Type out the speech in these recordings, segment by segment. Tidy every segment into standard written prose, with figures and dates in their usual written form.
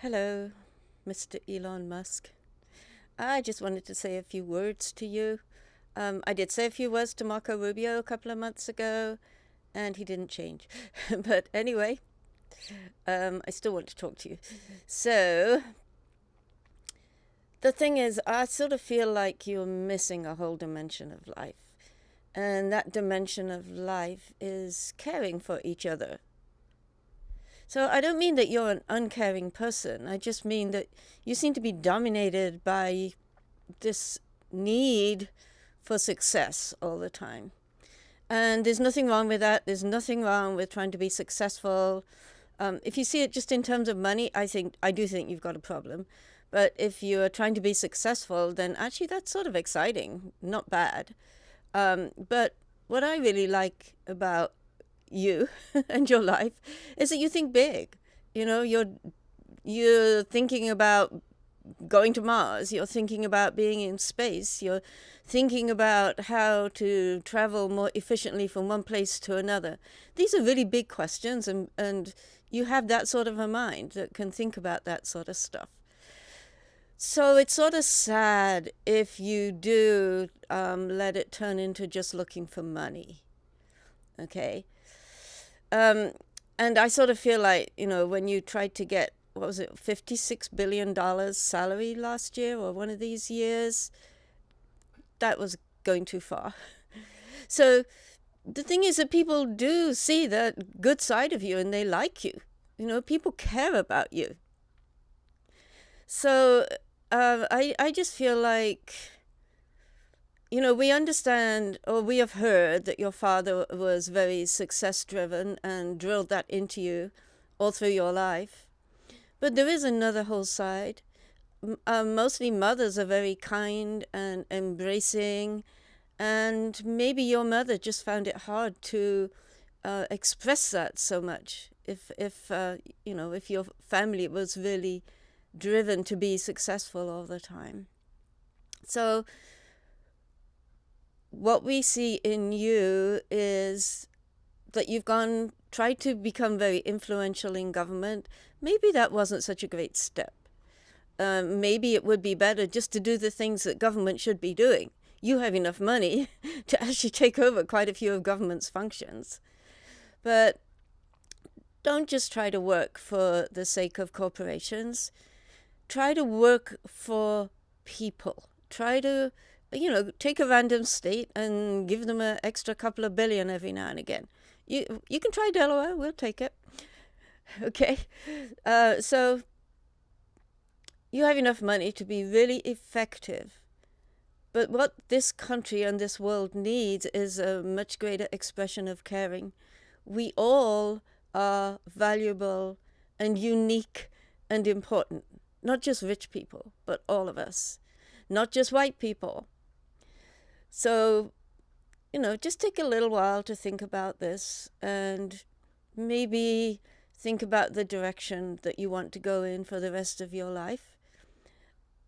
Hello, Mr. Elon Musk. I just wanted to say a few words to you. I did say a few words to Marco Rubio a couple of months ago, and he didn't change. But anyway, I still want to talk to you. So, the thing is, I sort of feel like you're missing a whole dimension of life. And that dimension of life is caring for each other. So I don't mean that you're an uncaring person. I just mean that you seem to be dominated by this need for success all the time. And there's nothing wrong with that. There's nothing wrong with trying to be successful. If you see it just in terms of money, I do think you've got a problem. But if you're trying to be successful, then actually that's sort of exciting, not bad. But what I really like about you and your life is that you think big. You're thinking about going to Mars, you're thinking about being in space, you're thinking about how to travel more efficiently from one place to another. These are really big questions, and you have that sort of a mind that can think about that sort of stuff. So it's sort of sad if you do let it turn into just looking for money. Okay. Um, and I sort of feel like, when you tried to get, what was it, $56 billion salary last year or one of these years, that was going too far. So the thing is that people do see that good side of you and they like you. People care about you. So I just feel like, we understand, or we have heard that your father was very success driven and drilled that into you all through your life. But there is another whole side. Mostly mothers are very kind and embracing, and maybe your mother just found it hard to express that so much. If your family was really driven to be successful all the time. So what we see in you is that you've tried to become very influential in government. Maybe that wasn't such a great step. Maybe it would be better just to do the things that government should be doing. You have enough money to actually take over quite a few of government's functions. But don't just try to work for the sake of corporations. Try to work for people. Try to, take a random state and give them an extra couple of billion every now and again. You can try Delaware. We'll take it. Okay. So you have enough money to be really effective. But what this country and this world needs is a much greater expression of caring. We all are valuable and unique and important. Not just rich people, but all of us. Not just white people. So, just take a little while to think about this and maybe think about the direction that you want to go in for the rest of your life.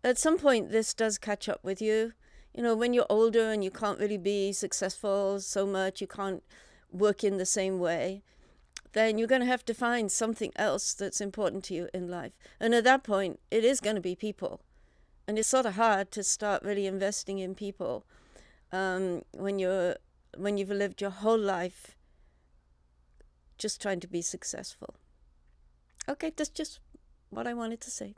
At some point, this does catch up with you. When you're older and you can't really be successful so much, you can't work in the same way, then you're going to have to find something else that's important to you in life. And at that point, it is going to be people. And it's sort of hard to start really investing in people when you've lived your whole life just trying to be successful. Okay, that's just what I wanted to say.